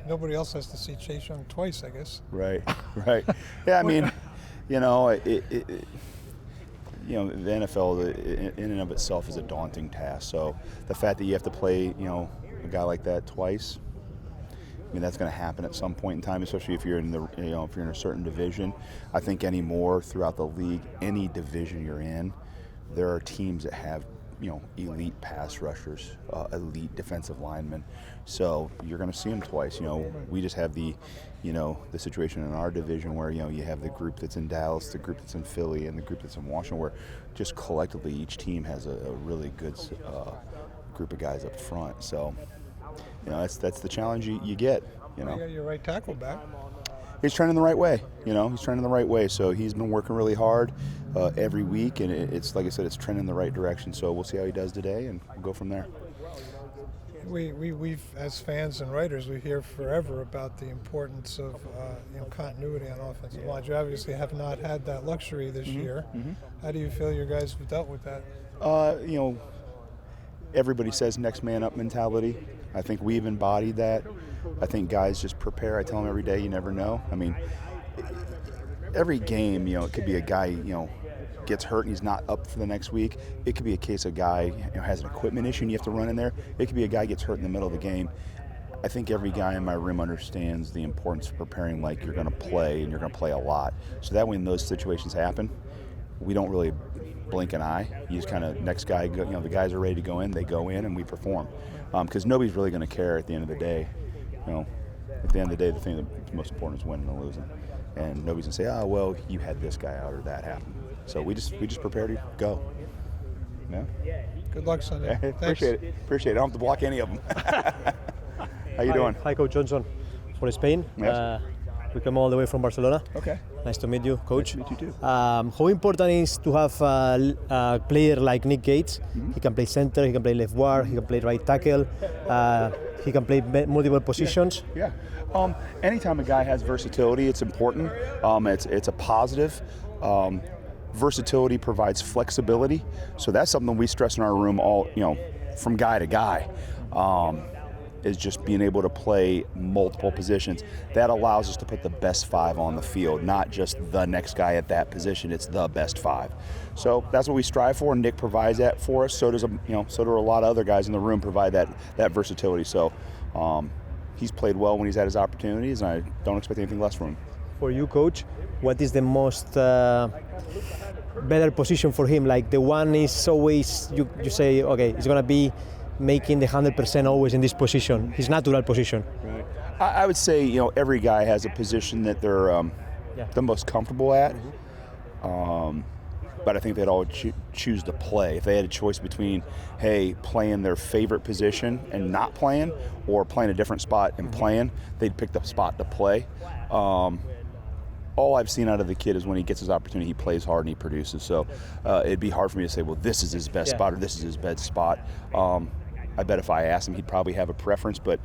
nobody else has to see Chase Young twice, I guess. Right. Yeah, I mean, you know, the NFL in and of itself is a daunting task. So the fact that you have to play, you know, a guy like that twice, I mean, that's going to happen at some point in time, especially if you're in if you're in a certain division. I think anymore throughout the league, any division you're in, there are teams that have, you know, elite pass rushers, elite defensive linemen. So you're going to see them twice. You know, we just have the situation in our division where, you know, you have the group that's in Dallas, the group that's in Philly, and the group that's in Washington, where just collectively each team has a really good group of guys up front. So, you know, that's the challenge you get. You know, you got your right tackle back. He's trending the right way. You know, he's trending the right way. So he's been working really hard every week, and it's like I said, it's trending the right direction. So we'll see how he does today, and we'll go from there. We've as fans and writers, we hear forever about the importance of continuity on offensive lines. You obviously have not had that luxury this year. Mm-hmm. How do you feel your guys have dealt with that? You know, everybody says next man up mentality. I think we've embodied that. I think guys just prepare. I tell them every day, you never know. I mean, every game, you know, it could be a guy, you know, gets hurt and he's not up for the next week. It could be a case of a guy, you know, has an equipment issue and you have to run in there. It could be a guy gets hurt in the middle of the game. I think every guy in my room understands the importance of preparing like you're going to play, and you're going to play a lot. So that when those situations happen, we don't really blink an eye. You just kind of, next guy, you know, the guys are ready to go in, they go in, and we perform. Because nobody's really going to care at the end of the day. You know, at the end of the day, the thing that's most important is winning and losing. And nobody's going to say, oh, well, you had this guy out or that happened. So we just prepare to go. Yeah. Good luck Sunday. Appreciate it. I don't have to block any of them. How you doing? Hi, Coach Johnson from Spain. Yes. We come all the way from Barcelona. Okay. Nice to meet you, Coach. Nice to meet you too. How important is to have a player like Nick Gates? Mm-hmm. He can play center, he can play left guard, he can play right tackle, he can play multiple positions. Yeah. Anytime a guy has versatility, it's important. It's a positive. Versatility provides flexibility, so that's something we stress in our room all, you know, from guy to guy. Is just being able to play multiple positions. That allows us to put the best five on the field, not just the next guy at that position. It's the best five. So that's what we strive for, and Nick provides that for us. So do a lot of other guys in the room provide that versatility. So he's played well when he's had his opportunities, and I don't expect anything less from him. For you, Coach, what is the most better position for him? Like the one is always, you say, okay, it's gonna be making the 100% always in this position, his natural position. Right. I would say, you know, every guy has a position that they're the most comfortable at. Mm-hmm. But I think they'd all choose to play. If they had a choice between, hey, playing their favorite position and not playing, or playing a different spot and playing, they'd pick the spot to play. All I've seen out of the kid is when he gets his opportunity, he plays hard and he produces. So it'd be hard for me to say, well, this is his best spot or this is his best spot. I bet if I asked him, he'd probably have a preference, but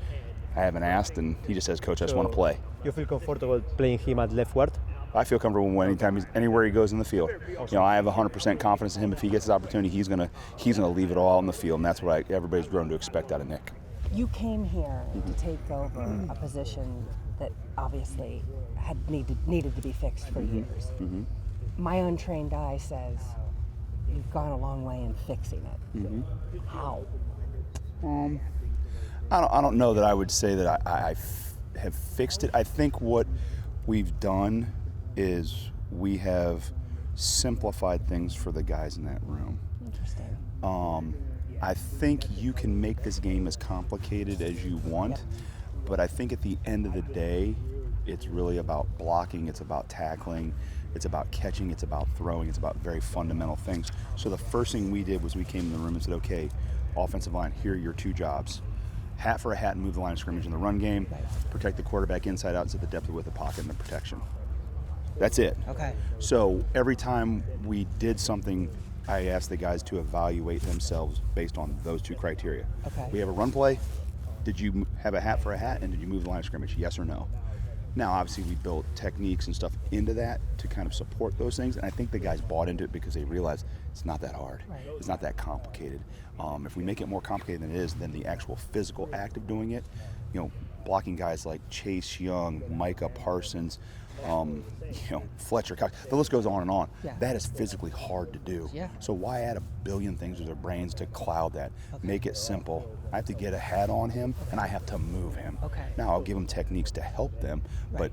I haven't asked, and he just says, Coach, I just want to play. You feel comfortable playing him at left guard? I feel comfortable anywhere he goes in the field. Awesome. You know, I have 100% confidence in him. If he gets his opportunity, he's gonna leave it all on the field, and that's what everybody's grown to expect out of Nick. You came here to take over a position that obviously had needed to be fixed for years. Mm-hmm. My untrained eye says you've gone a long way in fixing it. Mm-hmm. How? I don't know that I would say that I have fixed it. I think what we've done is we have simplified things for the guys in that room. Interesting. I think you can make this game as complicated as you want, but I think at the end of the day, it's really about blocking, it's about tackling, it's about catching, it's about throwing, it's about very fundamental things. So the first thing we did was we came in the room and said, okay, offensive line, here are your two jobs. Hat for a hat and move the line of scrimmage in the run game, protect the quarterback inside out and set the depth with the pocket and the protection. That's it. Okay. So every time we did something, I asked the guys to evaluate themselves based on those two criteria. Okay. We have a run play. Did you have a hat for a hat, and did you move the line of scrimmage? Yes or no? Now, obviously, we built techniques and stuff into that to kind of support those things, and I think the guys bought into it because they realized it's not that hard. Right. It's not that complicated. If we make it more complicated than it is, then the actual physical act of doing it, you know, blocking guys like Chase Young, Micah Parsons, Fletcher Cox. The list goes on and on. Yeah. That is physically hard to do. Yeah. So why add a billion things to their brains to cloud that? Make it simple. I have to get a hat on him, and I have to move him. Okay. Now, I'll give them techniques to help them, but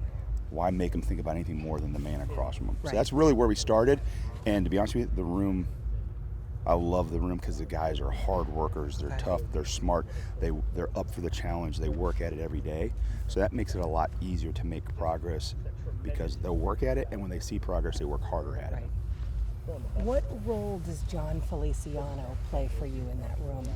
why make them think about anything more than the man across from them? Right. So that's really where we started. And to be honest with you, the room, I love the room because the guys are hard workers. They're tough. They're smart. They're up for the challenge. They work at it every day. So that makes it a lot easier to make progress because they'll work at it, and when they see progress, they work harder at it. What role does John Feliciano play for you in that room?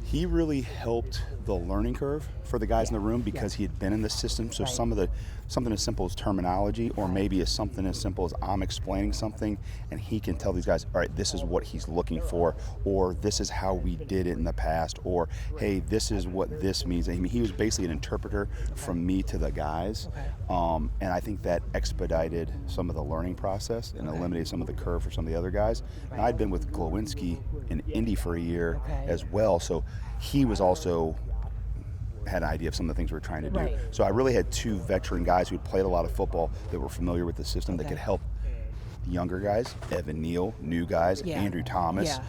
He really helped the learning curve for the guys in the room because he had been in the system. So something as simple as terminology, or maybe as something as simple as I'm explaining something, and he can tell these guys, all right, this is what he's looking for, or this is how we did it in the past, or hey, this is what this means. I mean, he was basically an interpreter from me to the guys, and I think that expedited some of the learning process and eliminated some of the curve for some of the other guys. And I'd been with Glowinski in Indy for a year as well, so he was also had an idea of some of the things we were trying to do. Right. So I really had two veteran guys who had played a lot of football that were familiar with the system that could help the younger guys, Evan Neal, new guys, Andrew Thomas,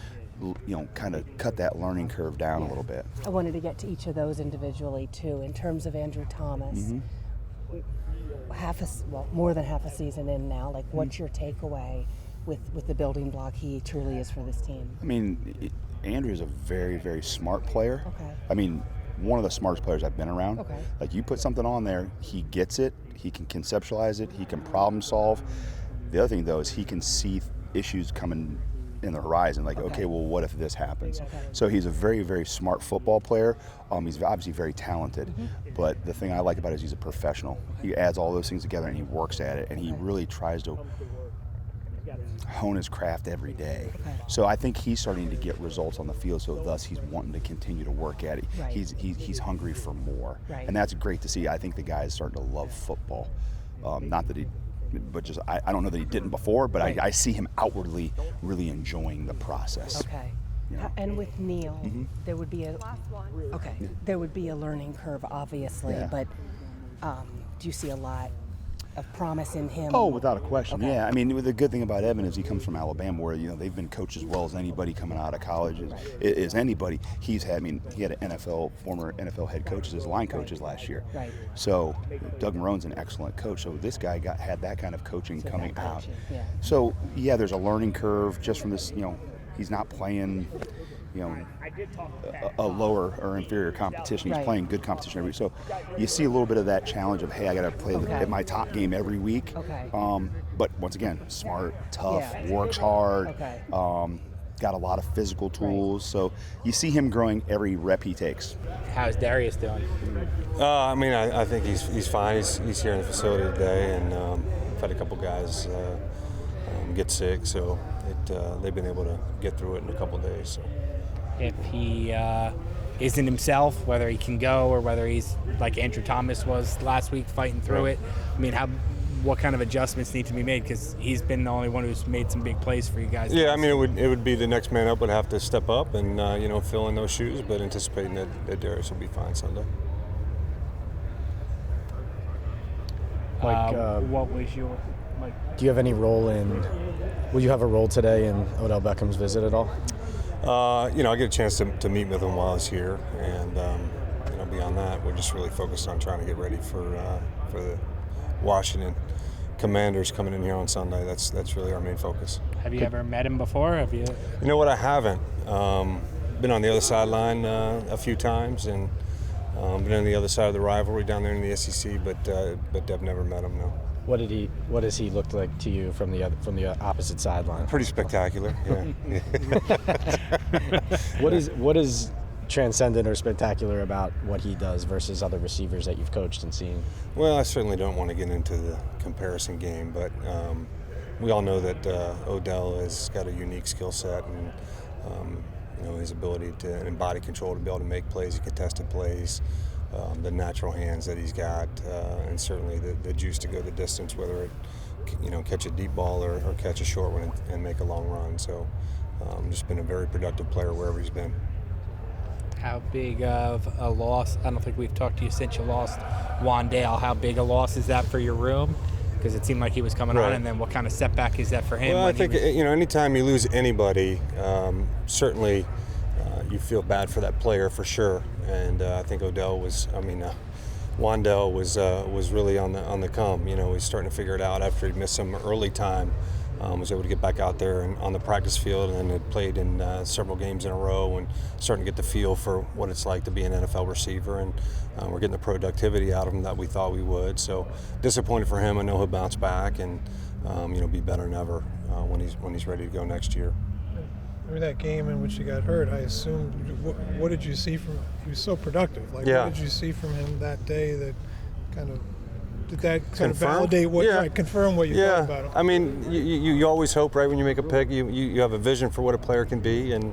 kind of cut that learning curve down a little bit. I wanted to get to each of those individually too. In terms of Andrew Thomas, more than half a season in now, like what's your takeaway with the building block he truly is for this team? I mean, Andrew's a very, very smart player. I mean, one of the smartest players I've been around. Like, you put something on there, he gets it, he can conceptualize it, he can problem solve. The other thing, though, is he can see issues coming in the horizon, like, okay, well, what if this happens? So he's a very, very smart football player. He's obviously very talented, but the thing I like about it is he's a professional. He adds all those things together and he works at it, and he really tries to hone his craft every day. So I think he's starting to get results on the field, so thus he's wanting to continue to work at it. He's hungry for more, and that's great to see. I think the guy is starting to love football. Not that I don't know that he didn't before, but I see him outwardly really enjoying the process. And with Neal, there would be there would be a learning curve, obviously, but do you see a lot of promise in him? Oh, without a question, yeah. I mean, the good thing about Evan is he comes from Alabama, where they've been coached as well as anybody coming out of college. Is anybody. He had an former NFL head coach as his line coaches last year. So Doug Marone's an excellent coach. So this guy had that kind of coaching coming out. So there's a learning curve just from this. He's not playing a lower or inferior competition. He's playing good competition every week. So you see a little bit of that challenge of, hey, I got to play at my top game every week. But once again, smart, tough, works hard, got a lot of physical tools. So you see him growing every rep he takes. How's Darius doing? I think he's fine. He's here in the facility today, and I've had a couple guys get sick, so they've been able to get through it in a couple of days. So. If he isn't himself, whether he can go or whether he's like Andrew Thomas was last week fighting through it, I mean, what kind of adjustments need to be made? Because he's been the only one who's made some big plays for you guys. Yeah, I mean, it would be the next man up would have to step up and fill in those shoes, but anticipating that Darius will be fine Sunday. Mike, what was your do you have any role will you have a role today in Odell Beckham's visit at all? I get a chance to meet with him while he's here, and beyond that, we're just really focused on trying to get ready for the Washington Commanders coming in here on Sunday. That's really our main focus. Have you ever met him before? Have you? You know what? I haven't. Been on the other sideline a few times, and been on the other side of the rivalry down there in the SEC, but I've never met him. No. What does he look like to you from the opposite sideline? Pretty spectacular. Yeah. What is transcendent or spectacular about what he does versus other receivers that you've coached and seen? Well, I certainly don't want to get into the comparison game, but we all know that Odell has got a unique skill set, and his ability to and body control to be able to make plays, contested plays. The natural hands that he's got, and certainly the juice to go the distance, whether it, catch a deep ball or catch a short one and make a long run. So just been a very productive player wherever he's been. How big of a loss? I don't think we've talked to you since you lost Wan'Dale. How big a loss is that for your room? Because it seemed like he was coming on, and then what kind of setback is that for him? Well, I think anytime you lose anybody, certainly you feel bad for that player for sure. And I think Wan'Dale was really on the come. He's starting to figure it out after he missed some early time. Was able to get back out there and on the practice field, and then had played in several games in a row, and starting to get the feel for what it's like to be an NFL receiver. And we're getting the productivity out of him that we thought we would. So disappointed for him. I know he'll bounce back and be better than ever when he's ready to go next year. Remember that game in which he got hurt? I assume. What did you see from? He was so productive. What did you see from him that day that kind of? Did that kind of validate confirm what you thought about him? I mean, you always hope, right, when you make a pick, you have a vision for what a player can be, and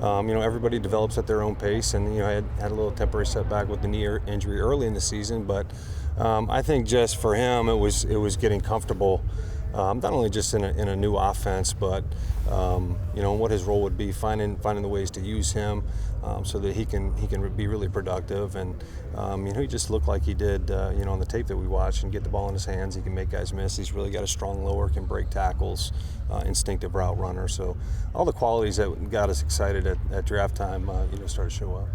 everybody develops at their own pace. And I had a little temporary setback with the knee injury early in the season, but I think just for him, it was getting comfortable, not only just in a new offense, but what his role would be, finding the ways to use him so that he can be really productive. And he just looked like he did on the tape that we watched, and get the ball in his hands. He can make guys miss. He's really got a strong lower, can break tackles, instinctive route runner. So all the qualities that got us excited at draft time started to show up.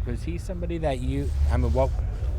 Was he somebody that what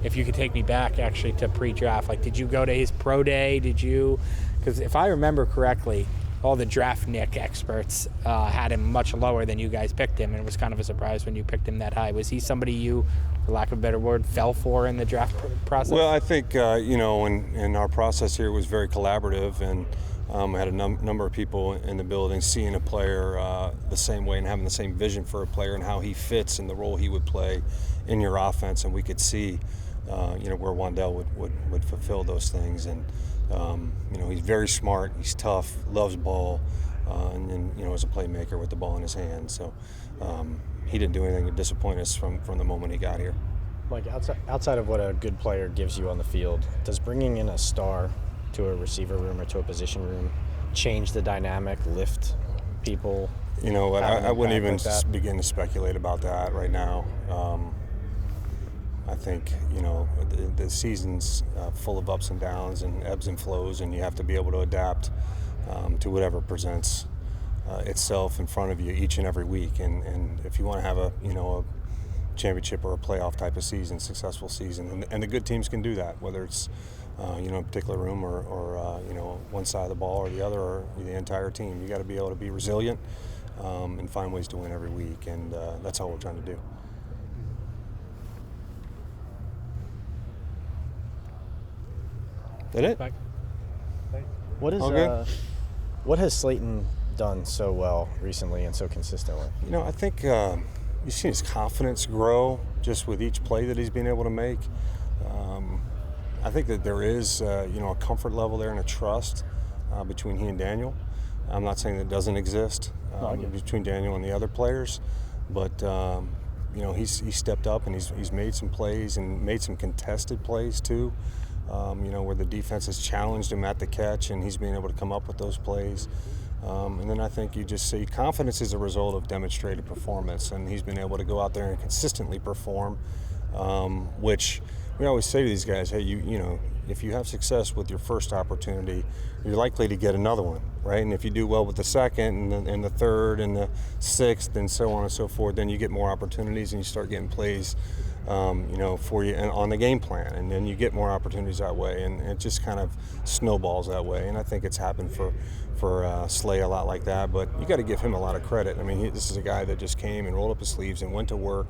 if you could take me back actually to pre-draft, like did you go to his pro day? Because if I remember correctly, all the draft Nick experts had him much lower than you guys picked him, and it was kind of a surprise when you picked him that high. Was he somebody you, for lack of a better word, fell for in the draft process? Well, I think, in our process here, it was very collaborative, and I had a number of people in the building seeing a player the same way and having the same vision for a player and how he fits in the role he would play in your offense, and we could see where Wan'Dale would fulfill those things. And he's very smart, he's tough, loves ball, and is a playmaker with the ball in his hand. So he didn't do anything to disappoint us from the moment he got here. Like outside of what a good player gives you on the field, does bringing in a star to a receiver room or to a position room change the dynamic, lift people? I wouldn't even begin to speculate about that right now. I think, the season's full of ups and downs and ebbs and flows, and you have to be able to adapt to whatever presents itself in front of you each and every week. And if you want to have a championship or a playoff type of season, successful season, and the good teams can do that, whether it's a particular room or one side of the ball or the other, or the entire team. You got to be able to be resilient and find ways to win every week, and that's all we're trying to do. That it? What has Slayton done so well recently and so consistently? I think you've seen his confidence grow just with each play that he's been able to make. I think that there is a comfort level there and a trust between he and Daniel. I'm not saying that it doesn't exist between Daniel and the other players, but he's stepped up and he's made some plays and made some contested plays too. Where the defense has challenged him at the catch, and he's been able to come up with those plays. And then I think you just see confidence is a result of demonstrated performance, and he's been able to go out there and consistently perform, which we always say to these guys, hey, if you have success with your first opportunity, you're likely to get another one, right? And if you do well with the second and the third and the sixth and so on and so forth, then you get more opportunities and you start getting plays for you on the game plan, and then you get more opportunities that way, and it just kind of snowballs that way. And I think it's happened for Slay a lot like that, but you got to give him a lot of credit. I mean, this is a guy that just came and rolled up his sleeves and went to work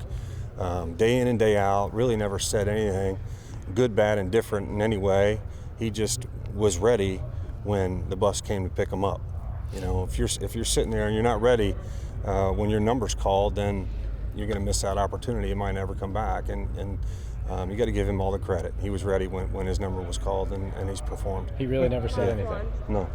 day in and day out, really never said anything, good, bad, and different in any way. He just was ready when the bus came to pick him up. If you're sitting there and you're not ready when your number's called, then you're going to miss that opportunity. It might never come back, and you got to give him all the credit. He was ready when his number was called, and he's performed. He really never said anything. No.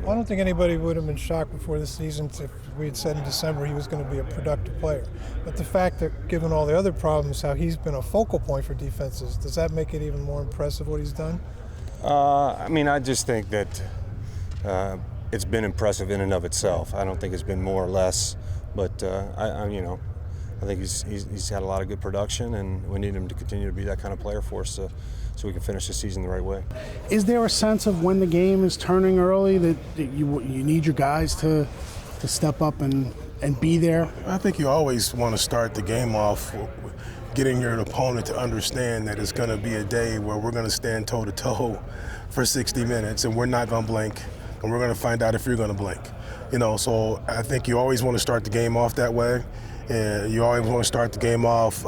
I don't think anybody would have been shocked before the season if we had said in December he was going to be a productive player. But the fact that, given all the other problems, how he's been a focal point for defenses, does that make it even more impressive what he's done? I just think that it's been impressive in and of itself. I don't think it's been more or less, but I think he's had a lot of good production, and we need him to continue to be that kind of player for us so we can finish the season the right way. Is there a sense of when the game is turning early that you need your guys to step up and be there? I think you always want to start the game off getting your opponent to understand that it's going to be a day where we're going to stand toe-to-toe for 60 minutes and we're not going to blink, and we're going to find out if you're going to blink. So I think you always want to start the game off that way, and you always want to start the game off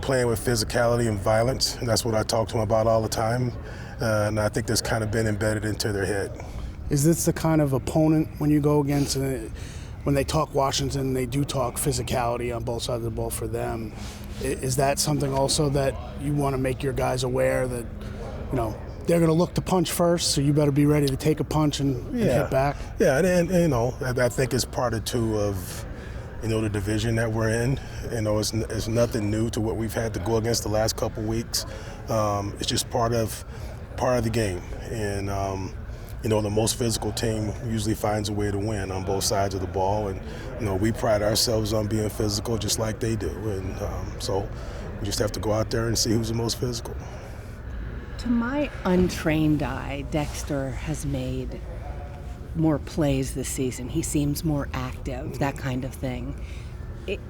playing with physicality and violence, and that's what I talk to them about all the time, and I think that's kind of been embedded into their head. Is this the kind of opponent when you go against, when they talk Washington, they do talk physicality on both sides of the ball for them? Is that something also that you want to make your guys aware that, they're going to look to punch first, so you better be ready to take a punch and hit back? Yeah, and I think it's part of the division that we're in. It's nothing new to what we've had to go against the last couple weeks. It's just part of the game, and the most physical team usually finds a way to win on both sides of the ball, and we pride ourselves on being physical just like they do, and so we just have to go out there and see who's the most physical. To my untrained eye, Dexter has made more plays this season. He seems more active, that kind of thing.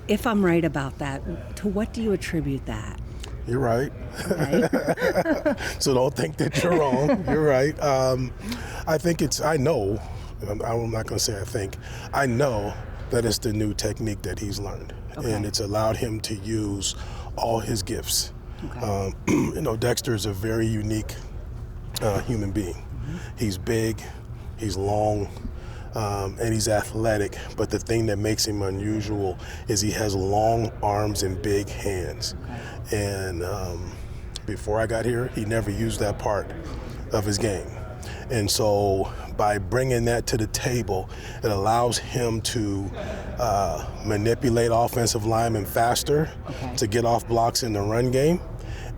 If I'm right about that, to what do you attribute that? You're right. Okay. So don't think that you're wrong. You're right. I think I know, I'm not going to say I think, I know that it's the new technique that he's learned. Okay. And it's allowed him to use all his gifts. Okay. Dexter is a very unique human being. Mm-hmm. He's big, he's long, and he's athletic, but the thing that makes him unusual is he has long arms and big hands. Okay. And before I got here, he never used that part of his game. And so by bringing that to the table, it allows him to manipulate offensive linemen faster, to get off blocks in the run game,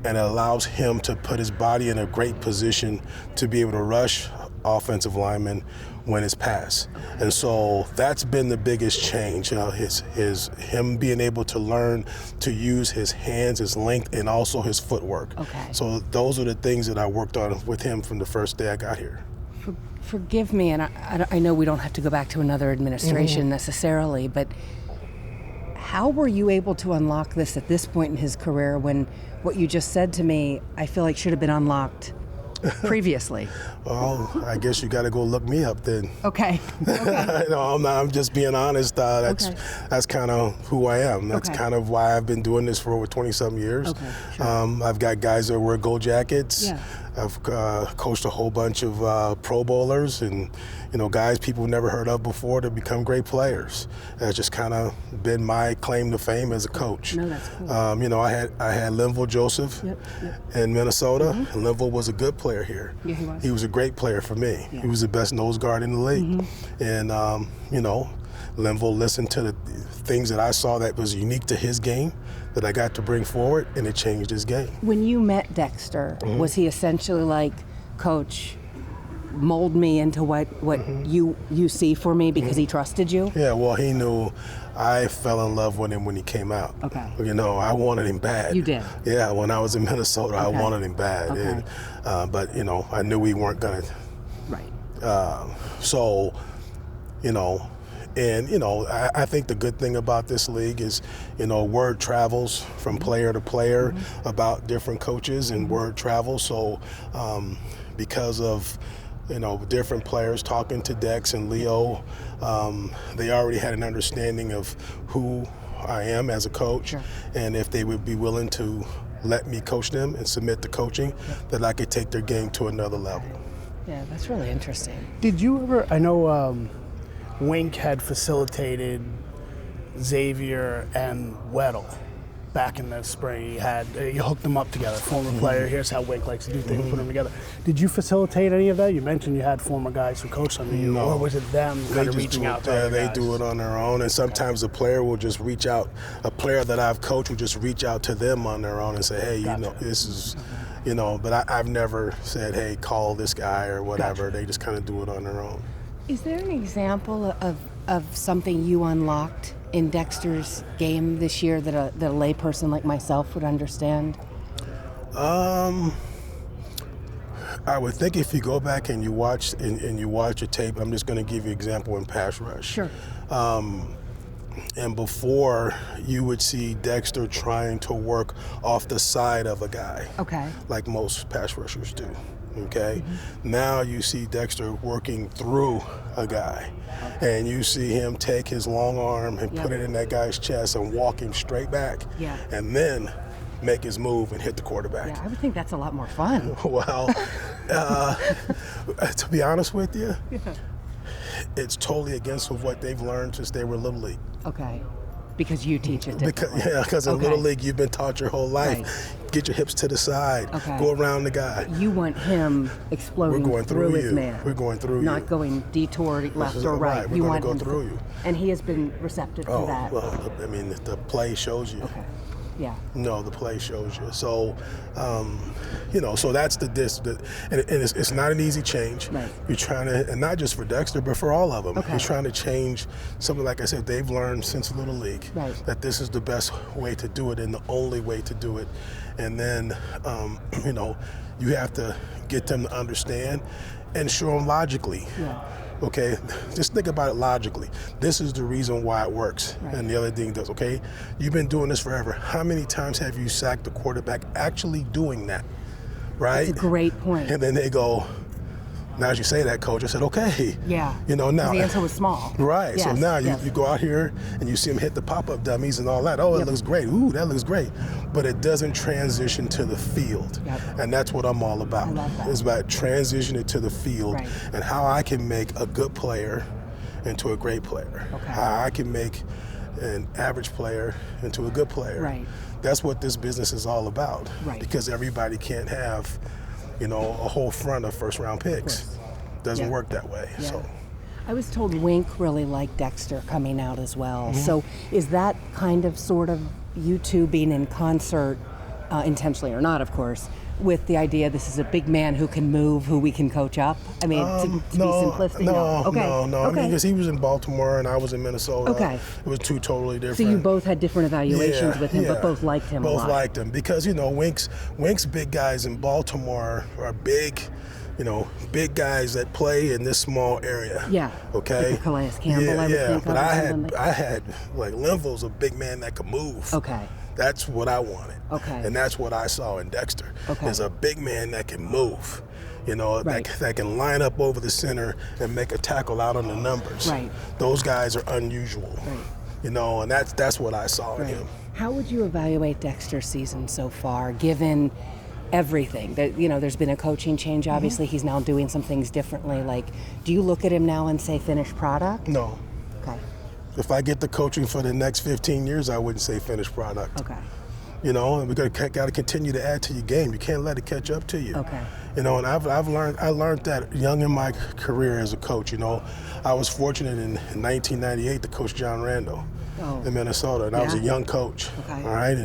and it allows him to put his body in a great position to be able to rush offensive linemen when it's pass. And so that's been the biggest change, him being able to learn to use his hands, his length, and also his footwork. Okay. So those are the things that I worked on with him from the first day I got here. Forgive me, and I know we don't have to go back to another administration necessarily, but how were you able to unlock this at this point in his career when what you just said to me, I feel like should have been unlocked previously? Well, I guess you got to go look me up then. Okay. I'm just being honest. That's kind of who I am. That's kind of why I've been doing this for over 20-some years. Okay, sure. I've got guys that wear gold jackets. Yeah. I've coached a whole bunch of Pro Bowlers and guys people never heard of before to become great players. That's just kind of been my claim to fame as a coach. No, that's cool. I had Linville Joseph in Minnesota. Mm-hmm. And Linville was a good player here. Yeah, he was. He was a great player for me. Yeah. He was the best nose guard in the league. Mm-hmm. And Linville listened to the things that I saw that was unique to his game that I got to bring forward, and it changed his game. When you met Dexter, was he essentially like, Coach, mold me into what you see for me because he trusted you? Yeah, well, he knew I fell in love with him when he came out. Okay. I wanted him bad. You did? Yeah, when I was in Minnesota, I wanted him bad. Okay. And, but, I knew we weren't going to. Right. I think the good thing about this league is, word travels from player to player about different coaches, and word travels. So because of, different players talking to Dex and Leo, they already had an understanding of who I am as a coach, and if they would be willing to let me coach them and submit to coaching, that I could take their game to another level. Yeah, that's really interesting. Did you ever, I know Wink had facilitated Xavier and Weddle back in the spring. You hooked them up together, former player. Here's how Wink likes to do things, put them together. Did you facilitate any of that? You mentioned you had former guys who coached under you, or was it them kind of reaching out to other guys? They do it on their own, and sometimes a player will just reach out. A player that I've coached will just reach out to them on their own and say, hey, this is, but I've never said, hey, call this guy or whatever. They just kind of do it on their own. Is there an example of of something you unlocked in Dexter's game this year that a layperson like myself would understand? I would think if you go back and you watch your tape, I'm just going to give you an example in pass rush. Sure. And before, you would see Dexter trying to work off the side of a guy. Okay. Like most pass rushers do. Okay. Now you see Dexter working through a guy, and you see him take his long arm and put it in that guy's chest and walk him straight back. Yeah. And then make his move and hit the quarterback. Yeah, I would think that's a lot more fun. Well, to be honest with you, it's totally against what they've learned since they were Little League. Okay. Because you teach it differently. Because in Little League, you've been taught your whole life. Right. Get your hips to the side. Okay. Go around the guy. You want him exploding through his man. We're going through you. Not going detour left or right. We're You going to want go him through you. And he has been receptive to that. Well, I mean, the play shows you. Okay. Yeah. No, the play shows you. So, so that's and it's not an easy change. Right. You're trying to, and not just for Dexter, but for all of them. Okay. You're trying to change something, like I said, they've learned since Little League that this is the best way to do it and the only way to do it. And then, you have to get them to understand and show them logically. Yeah. Okay, just think about it logically. This is the reason why it works. Right. And the other thing does, okay? You've been doing this forever. How many times have you sacked the quarterback actually doing that? Right? That's a great point. And then they go, now as you say that, coach, I said, okay. Yeah. Now. The answer was small. Right. Yes, So now yes. you go out here and you see them hit the pop-up dummies and all that. Oh, it looks great. Ooh, that looks great. But it doesn't transition to the field. Yep. And that's what I'm all about. I love that. It's about transitioning to the field and how I can make a good player into a great player. Okay. How I can make an average player into a good player. Right. That's what this business is all about. Right. Because everybody can't have, a whole front of first-round picks. Doesn't work that way. Yeah. So. I was told Wink really liked Dexter coming out as well. Mm-hmm. So is that kind of sort of you two being in concert, intentionally or not, of course, with the idea this is a big man who can move, who we can coach up? I mean, to be simplistic. No. Okay. I mean, because he was in Baltimore and I was in Minnesota. Okay. It was two totally different. So you both had different evaluations with him, but both liked him a lot. Both liked him because, Wink's big guys in Baltimore are big, big guys that play in this small area. Yeah. Okay. Like Calais Campbell, I would think. But I had like Linville's a big man that could move. Okay. That's what I wanted. Okay. And that's what I saw in Dexter. Okay. Is a big man that can move. That can line up over the center and make a tackle out on the numbers. Right. Those guys are unusual. Right. And that's what I saw in him. How would you evaluate Dexter's season so far, given everything? There's been a coaching change, obviously. He's now doing some things differently. Like, do you look at him now and say finished product? No. Okay. If I get the coaching for the next 15 years, I wouldn't say finished product. Okay. And we got to continue to add to your game. You can't let it catch up to you. Okay. And I learned that young in my career as a coach. I was fortunate in 1998 to coach John Randall in Minnesota, and I was a young coach. Okay. All right.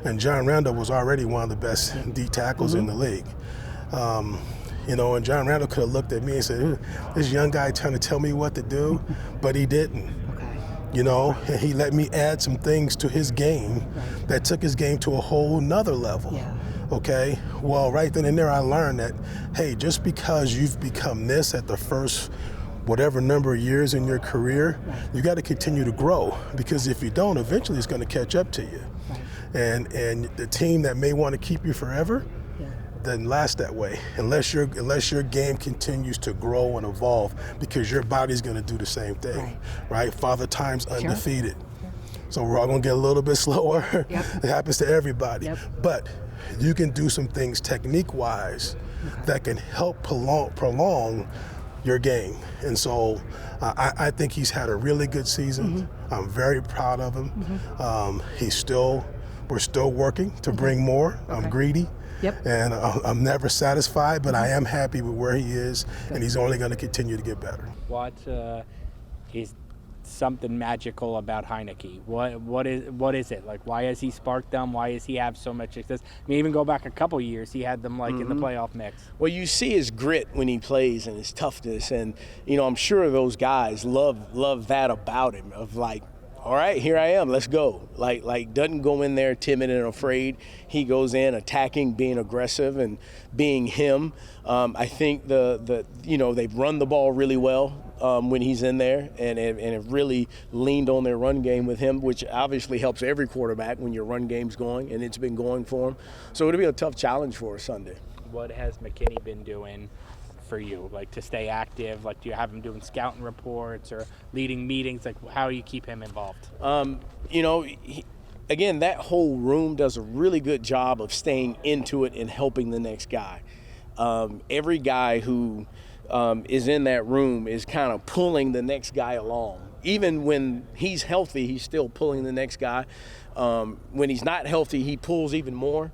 And John Randall was already one of the best D tackles in the league. And John Randall could have looked at me and said, "This young guy trying to tell me what to do," but he didn't. And he let me add some things to his game that took his game to a whole nother level. Yeah. Okay? Well, right then and there, I learned that, hey, just because you've become this at the first whatever number of years in your career, you got to continue to grow, because if you don't, eventually it's going to catch up to you. And the team that may want to keep you forever doesn't last that way unless your game continues to grow and evolve, because your body's going to do the same thing, right? Father Time's undefeated. Sure. So we're all going to get a little bit slower. It happens to everybody. But you can do some things technique-wise that can help prolong your game. And so I think he's had a really good season. I'm very proud of him. We're still working to bring more. I'm greedy. And I'm never satisfied, but I am happy with where he is, and he's only going to continue to get better. What is something magical about Heineke? What is it? Like, why has he sparked them? Why does he have so much success? I mean, even go back a couple years, he had them in the playoff mix. Well, you see his grit when he plays and his toughness, and I'm sure those guys love that about him. Of like, all right, here I am, let's go. Like doesn't go in there timid and afraid. He goes in attacking, being aggressive, and being him. I think they've run the ball really well when he's in there, and have really leaned on their run game with him, which obviously helps every quarterback when your run game's going, and it's been going for him. So it'll be a tough challenge for us Sunday. What has McKinney been doing for you, like to stay active? Like, do you have him doing scouting reports or leading meetings? Like, how do you keep him involved? Again, that whole room does a really good job of staying into it and helping the next guy. Every guy who is in that room is kind of pulling the next guy along. Even when he's healthy, he's still pulling the next guy. When he's not healthy, he pulls even more.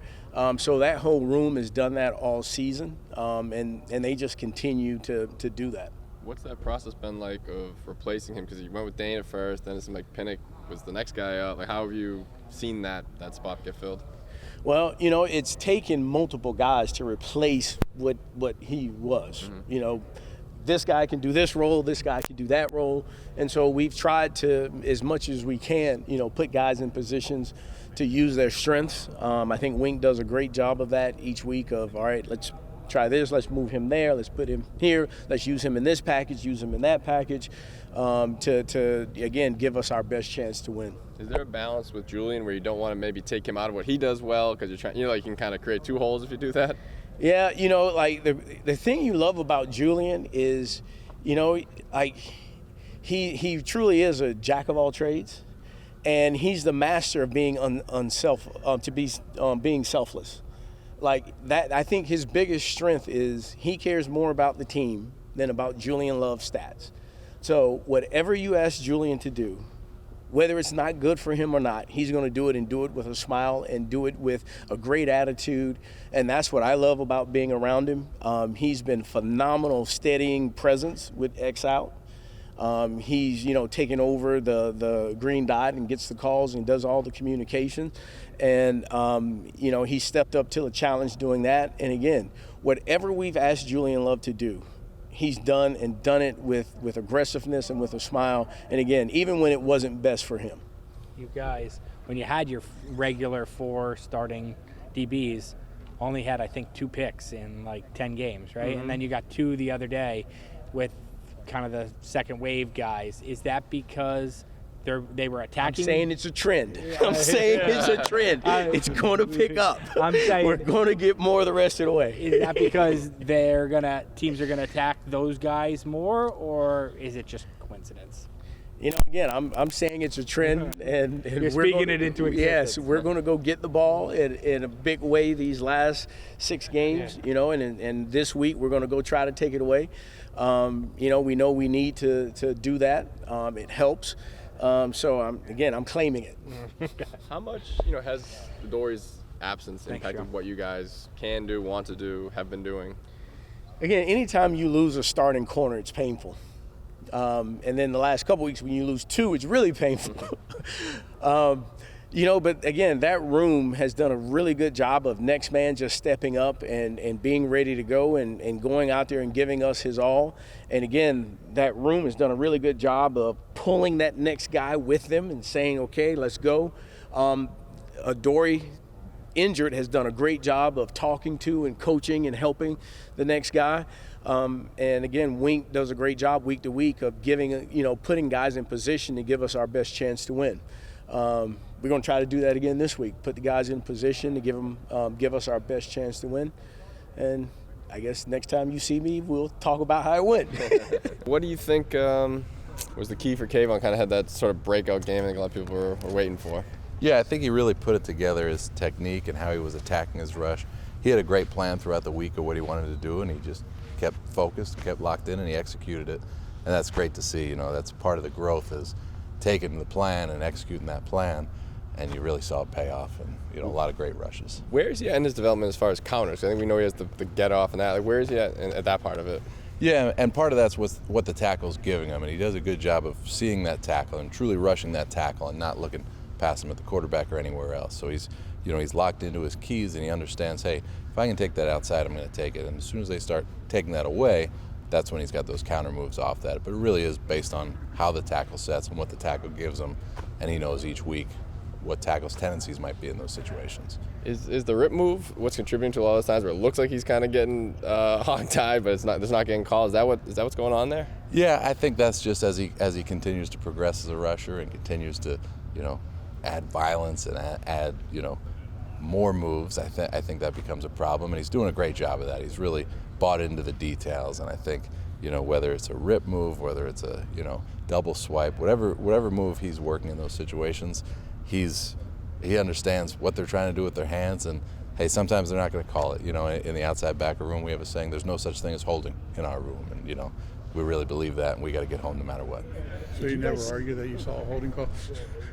So that whole room has done that all season, and they just continue to do that. What's that process been like of replacing him? Because you went with Dane at first, then it seemed like Pinnock was the next guy up. Like, how have you seen that spot get filled? Well, it's taken multiple guys to replace what he was. This guy can do this role, this guy can do that role. And so we've tried to, as much as we can, put guys in positions to use their strengths. I think Wink does a great job of that each week of, all right, let's try this, let's move him there, let's put him here, let's use him in this package, use him in that package, to again, give us our best chance to win. Is there a balance with Julian where you don't want to maybe take him out of what he does well because you're trying, you can kind of create two holes if you do that? Yeah, like the thing you love about Julian is, like he truly is a jack of all trades, and he's the master of being being selfless. Like that, I think his biggest strength is he cares more about the team than about Julian Love's stats. So whatever you ask Julian to do, whether it's not good for him or not, he's going to do it, and do it with a smile, and do it with a great attitude. And that's what I love about being around him. He's been phenomenal steadying presence with X out. He's, taking over the green dot and gets the calls and does all the communication. And, he stepped up to the challenge doing that. And again, whatever we've asked Julian Love to do, he's done it with aggressiveness and with a smile. And again, even when it wasn't best for him. You guys, when you had your regular 4 starting DBs, only had, I think, 2 picks in like 10 games, right? And then you got 2 the other day with kind of the second wave guys. Is that because they were attacking? I'm saying it's a trend. I'm saying it's a trend. It's going to pick up. I'm saying we're going to get more the rest of the way. Is that because teams are gonna attack those guys more, or is it just coincidence? Again, I'm saying it's a trend, and You're speaking it into existence. Yes, we're going to go get the ball in a big way these last 6 games, and this week we're going to go try to take it away. We know we need to do that. It helps. So I'm claiming it. How much, has Dory's absence impacted what you guys can do, want to do, have been doing? Again, anytime you lose a starting corner, it's painful. And then the last couple weeks when you lose 2, it's really painful. But again, that room has done a really good job of next man just stepping up and being ready to go and going out there and giving us his all. And again, that room has done a really good job of pulling that next guy with them and saying, okay, let's go. Dory, injured, has done a great job of talking to and coaching and helping the next guy. And again, Wink does a great job week to week of putting guys in position to give us our best chance to win. We're going to try to do that again this week. Put the guys in position to give us our best chance to win. And I guess next time you see me, we'll talk about how it went. What do you think was the key for Kayvon? Kind of had that sort of breakout game I think a lot of people were waiting for. Yeah, I think he really put it together, his technique and how he was attacking his rush. He had a great plan throughout the week of what he wanted to do, and he just kept focused, kept locked in, and he executed it. And that's great to see. That's part of the growth, is taking the plan and executing that plan. And you really saw it pay off, and a lot of great rushes. Where is he at in his development as far as counters? I think we know he has the get off and that. Like, where is he at that part of it? Yeah, and part of that's what the tackle's giving him, and he does a good job of seeing that tackle and truly rushing that tackle and not looking past him at the quarterback or anywhere else. So he's locked into his keys, and he understands, hey, if I can take that outside, I'm going to take it. And as soon as they start taking that away, that's when he's got those counter moves off that. But it really is based on how the tackle sets and what the tackle gives him, and he knows each week what tackle's tendencies might be in those situations. Is the rip move what's contributing to a lot of those times where it looks like he's kind of getting hog-tied, but it's not getting called? Is that what's going on there? Yeah, I think that's just as he continues to progress as a rusher and continues to, add violence and add more moves. I think that becomes a problem, and he's doing a great job of that. He's really bought into the details, and I think whether it's a rip move, whether it's a double swipe, whatever move he's working in those situations, he understands what they're trying to do with their hands, and hey, sometimes they're not going to call it. In the outside backer room, we have a saying: "There's no such thing as holding in our room," and we really believe that, and we got to get home no matter what. So you never argue that you saw a holding call?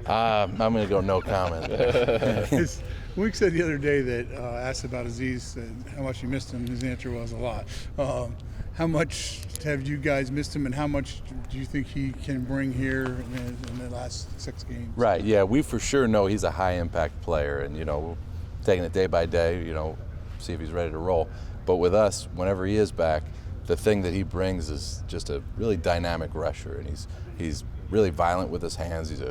I'm going to go no comment. Wink said the other day that asked about Aziz and how much he missed him. His answer was a lot. How much have you guys missed him, and how much do you think he can bring here in the last 6 games? Right, yeah, we for sure know he's a high-impact player, and, we're taking it day by day, see if he's ready to roll. But with us, whenever he is back, the thing that he brings is just a really dynamic rusher, and he's really violent with his hands. He's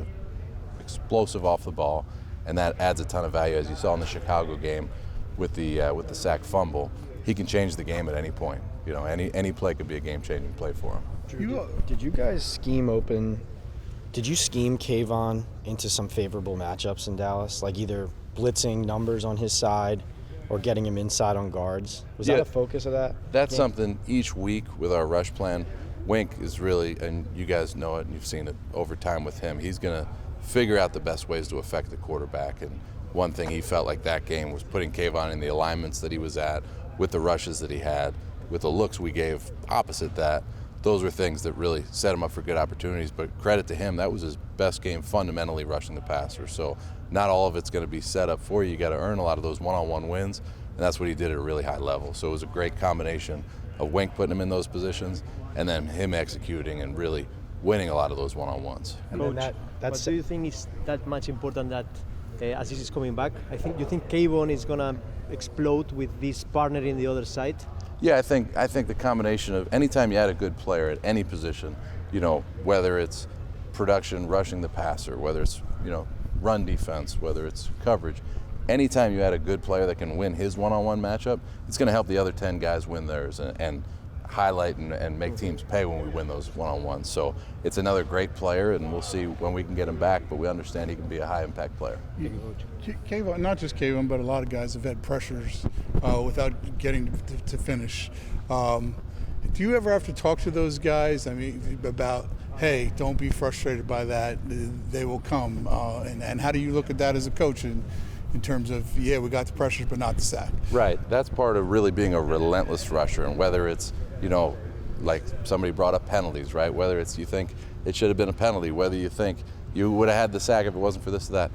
explosive off the ball, and that adds a ton of value. As you saw in the Chicago game with the sack fumble, he can change the game at any point. Any play could be a game-changing play for him. Did you guys scheme Kayvon into some favorable matchups in Dallas, like either blitzing numbers on his side or getting him inside on guards? Was that a focus of that? That's something each week with our rush plan. Wink is really, and you guys know it and you've seen it over time with him, he's going to figure out the best ways to affect the quarterback. And one thing he felt like that game was putting Kayvon in the alignments that he was at, with the rushes that he had, with the looks we gave opposite that. Those were things that really set him up for good opportunities, but credit to him, that was his best game fundamentally rushing the passer. So not all of it's going to be set up for you. You got to earn a lot of those one-on-one wins, and that's what he did at a really high level. So it was a great combination of Wink putting him in those positions and then him executing and really winning a lot of those one-on-ones. Coach, what do you think is that much important that Aziz is coming back? You think Kayvon is going to explode with this partner in the other side? Yeah, I think the combination of anytime you add a good player at any position, whether it's production, rushing the passer, whether it's, run defense, whether it's coverage, anytime you add a good player that can win his one-on-one matchup, it's going to help the other 10 guys win theirs and highlight and make teams pay when we win those one-on-ones. So it's another great player, and we'll see when we can get him back, but we understand he can be a high-impact player. Kayvon, not just Kayvon, but a lot of guys have had pressures without getting to finish. Do you ever have to talk to those guys, about, hey, don't be frustrated by that, they will come, and how do you look at that as a coach in terms of, we got the pressures but not the sack? Right, that's part of really being a relentless rusher, and whether it's, like somebody brought up penalties, right? Whether it's you think it should have been a penalty, whether you think you would have had the sack if it wasn't for this or that,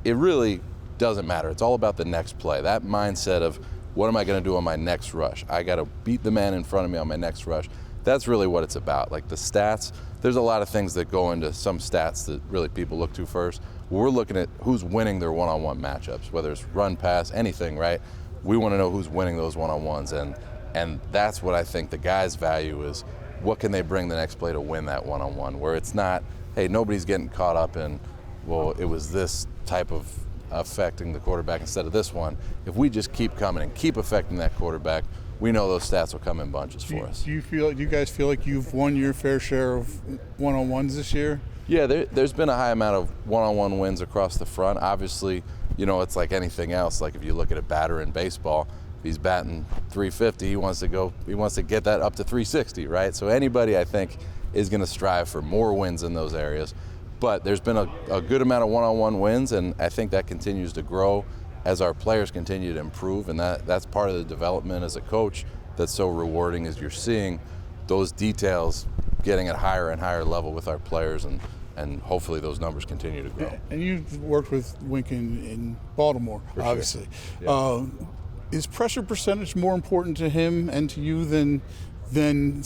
it really doesn't matter. It's all about the next play. That mindset of what am I going to do on my next rush? I got to beat the man in front of me on my next rush. That's really what it's about. Like the stats, there's a lot of things that go into some stats that really people look to first. We're looking at who's winning their one-on-one matchups, whether it's run, pass, anything, right? We want to know who's winning those one-on-ones, and that's what I think the guys value is what can they bring the next play to win that one-on-one, where it's not, hey, nobody's getting caught up in, well, it was this type of affecting the quarterback instead of this one. If we just keep coming and keep affecting that quarterback, we know those stats will come in bunches for us. Do you guys feel like you've won your fair share of one-on-ones this year? Yeah, there's been a high amount of one-on-one wins across the front. Obviously, it's like anything else. Like if you look at a batter in baseball, if he's batting 350, he wants to get that up to 360, right? So anybody, I think, is going to strive for more wins in those areas. But there's been a good amount of one-on-one wins, and I think that continues to grow as our players continue to improve, and that's part of the development as a coach that's so rewarding, as you're seeing those details getting at higher and higher level with our players, and hopefully those numbers continue to grow. And you've worked with Wink in Baltimore, For obviously. Sure. Yeah. Is pressure percentage more important to him and to you than than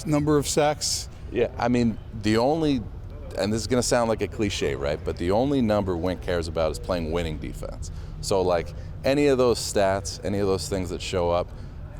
number of sacks? Yeah, I mean, the only, and this is going to sound like a cliche, right? But the only number Wink cares about is playing winning defense. So, like, any of those stats, any of those things that show up,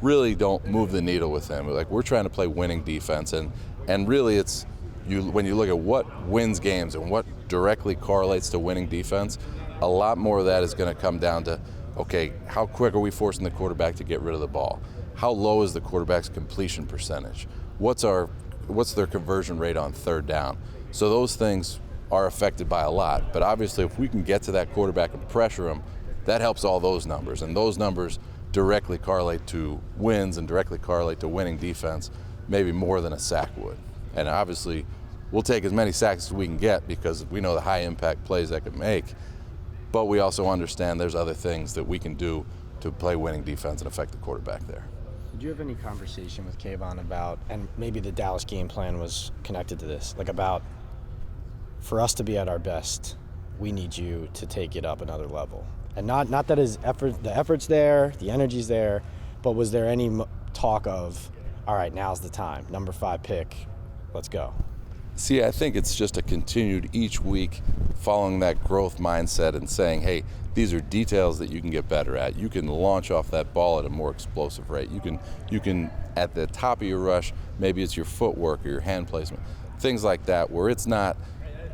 really don't move the needle with him. Like, we're trying to play winning defense, and really it's, when you look at what wins games and what directly correlates to winning defense, a lot more of that is going to come down to, okay, how quick are we forcing the quarterback to get rid of the ball? How low is the quarterback's completion percentage? What's their conversion rate on third down? So those things are affected by a lot. But obviously, if we can get to that quarterback and pressure him, that helps all those numbers. And those numbers directly correlate to wins and directly correlate to winning defense, maybe more than a sack would. And obviously, we'll take as many sacks as we can get because we know the high impact plays that can make. But we also understand there's other things that we can do to play winning defense and affect the quarterback there. Did you have any conversation with Kayvon about, and maybe the Dallas game plan was connected to this, like about, for us to be at our best, we need you to take it up another level? And not that the effort's there, the energy's there, but was there any talk of, all right, now's the time, number 5 pick, let's go? See, I think it's just a continued each week following that growth mindset and saying, hey, these are details that you can get better at. You can launch off that ball at a more explosive rate. You can at the top of your rush, maybe it's your footwork or your hand placement, things like that, where it's not,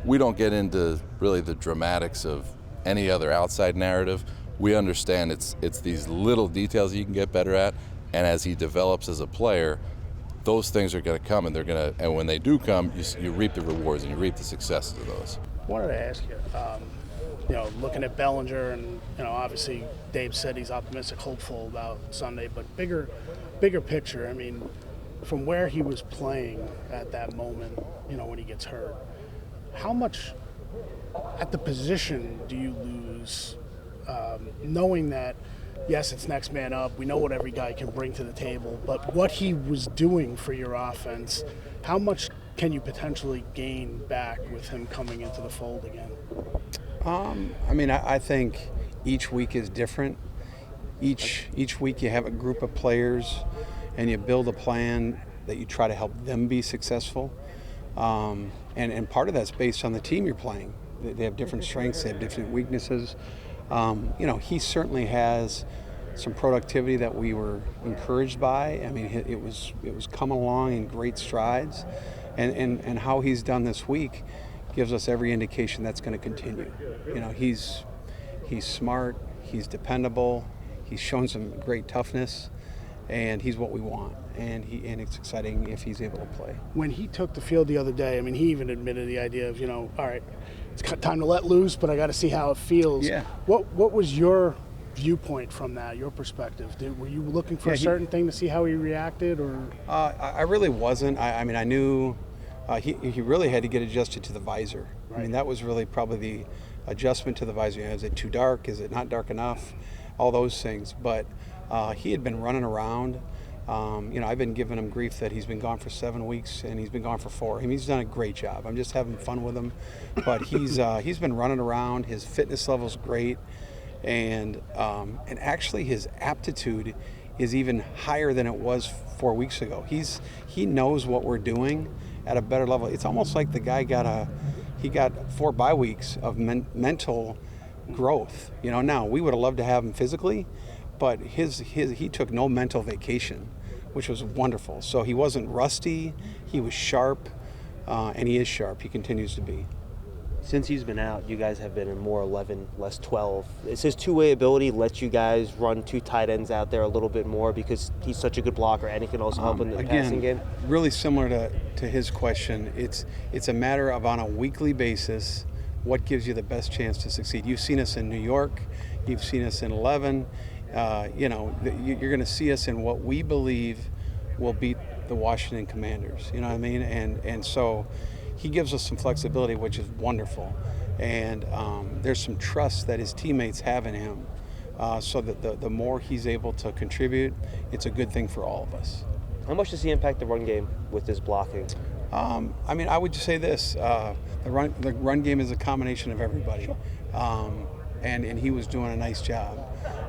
we don't get into really the dramatics of any other outside narrative. We understand it's these little details you can get better at, and as he develops as a player, those things are going to come, and when they do come, you reap the rewards and you reap the successes of those. I wanted to ask you, looking at Bellinger, and obviously Dave said he's optimistic, hopeful about Sunday, but bigger picture. I mean, from where he was playing at that moment, when he gets hurt, how much at the position do you lose, knowing that? Yes, it's next man up. We know what every guy can bring to the table, but what he was doing for your offense, how much can you potentially gain back with him coming into the fold again? I think each week is different. Each week you have a group of players and you build a plan that you try to help them be successful. And part of that's based on the team you're playing. They have different strengths, they have different weaknesses. He certainly has some productivity that we were encouraged by. I mean, it was coming along in great strides, and how he's done this week gives us every indication that's going to continue. He's smart, he's dependable, he's shown some great toughness, and he's what we want. And it's exciting if he's able to play. When he took the field the other day, he even admitted the idea of, all right, it's time to let loose, but I got to see how it feels. Yeah. What was your viewpoint from that, your perspective? Were you looking for a certain thing to see how he reacted, or? I really wasn't. I knew he really had to get adjusted to the visor. Right. That was really probably the adjustment to the visor. Is it too dark? Is it not dark enough? All those things. But he had been running around. I've been giving him grief that he's been gone for 7 weeks and he's been gone for 4. He's done a great job. I'm just having fun with him, but he's been running around. His fitness level's great, and actually his aptitude is even higher than it was 4 weeks ago. He knows what we're doing at a better level. It's almost like the guy got 4 bye weeks of mental growth. Now we would have loved to have him physically, but he took no mental vacation, which was wonderful. So he wasn't rusty, he was sharp, and he is sharp. He continues to be. Since he's been out, you guys have been in more 11, less 12. Is his two-way ability let you guys run 2 tight ends out there a little bit more because he's such a good blocker and he can also help in the passing game? Really similar to his question, it's a matter of on a weekly basis, what gives you the best chance to succeed. You've seen us in New York, you've seen us in 11. You're going to see us in what we believe will beat the Washington Commanders. You know what I mean? And so he gives us some flexibility, which is wonderful. And there's some trust that his teammates have in him. So that the more he's able to contribute, it's a good thing for all of us. How much does he impact the run game with his blocking? I would just say this: the run game is a combination of everybody, and he was doing a nice job.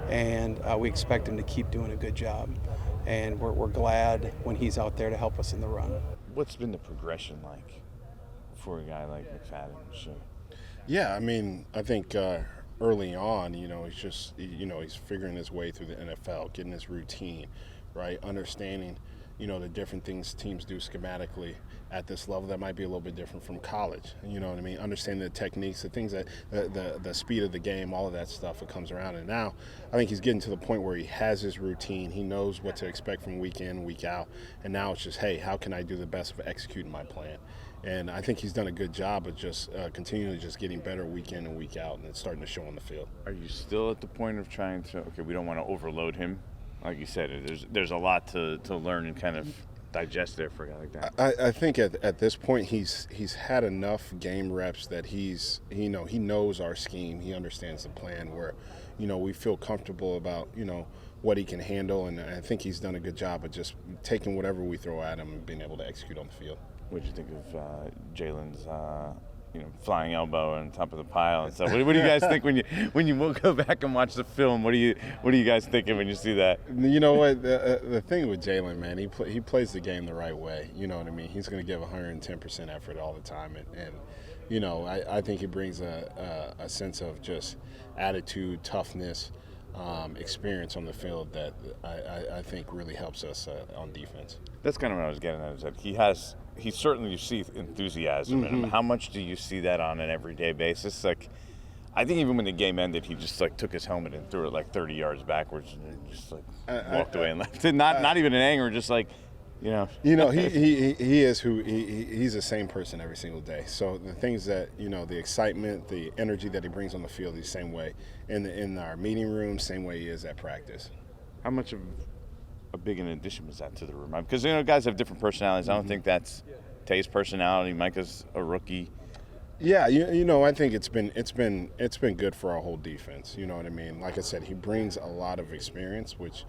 and we expect him to keep doing a good job. And we're glad when he's out there to help us in the run. What's been the progression like for a guy like McFadden? Sure. Yeah, I mean, I think early on, he's just, he's figuring his way through the NFL, getting his routine, right? Understanding, the different things teams do schematically at this level that might be a little bit different from college. You know what I mean? Understanding the techniques, the things that the speed of the game, all of that stuff that comes around. And now I think he's getting to the point where he has his routine. He knows what to expect from week in, week out. And now it's just, hey, how can I do the best of executing my plan? And I think he's done a good job of just continually just getting better week in and week out, and it's starting to show on the field. Are you still at the point of trying to, okay, we don't want to overload him? Like you said, there's a lot to learn and kind of digest there for a guy like that. I think at this point he's had enough game reps that he knows our scheme. He understands the plan where, we feel comfortable about, what he can handle, and I think he's done a good job of just taking whatever we throw at him and being able to execute on the field. What did you think of Jalen's, flying elbow on top of the pile and stuff? What do you guys think when you go back and watch the film? What are you guys thinking when you see that? You know what? The thing with Jalen, man, he plays the game the right way. You know what I mean? He's going to give 110% effort all the time, and I think he brings a sense of just attitude, toughness, experience on the field that I think really helps us on defense. That's kind of what I was getting at, is that he certainly, you see enthusiasm in him. How much do you see that on an everyday basis? Like, I think even when the game ended, he just like took his helmet and threw it like 30 yards backwards and just like walked away and left it. Not even in anger, just like, he is he's the same person every single day. So the things that, the excitement, the energy that he brings on the field, he's the same way in our meeting room, same way he is at practice. How much of a big an addition was that to the room? Because guys have different personalities. I don't think that's Tay's personality. Micah's a rookie. Yeah, I think it's been good for our whole defense. You know what I mean? Like I said, he brings a lot of experience, which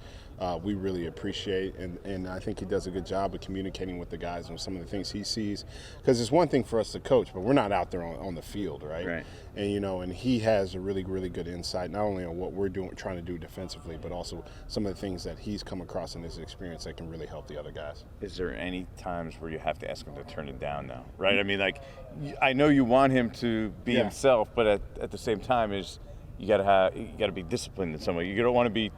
we really appreciate, and I think he does a good job of communicating with the guys on some of the things he sees. Because it's one thing for us to coach, but we're not out there on the field, right? Right. And and he has a really, really good insight, not only on what we're trying to do defensively, but also some of the things that he's come across in his experience that can really help the other guys. Is there any times where you have to ask him to turn it down now? Right? I mean, like, I know you want him to be himself, but at the same time, you got to be disciplined in some way. You don't want to be,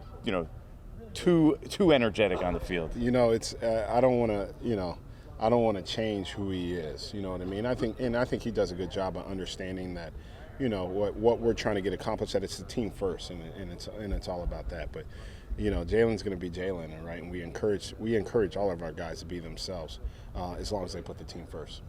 too energetic on the field. It's I don't want to change who he is. You know what I mean? I think he does a good job of understanding that, what we're trying to get accomplished. That it's the team first, and it's all about that. But Jalen's going to be Jalen, right? And we encourage all of our guys to be themselves, as long as they put the team first.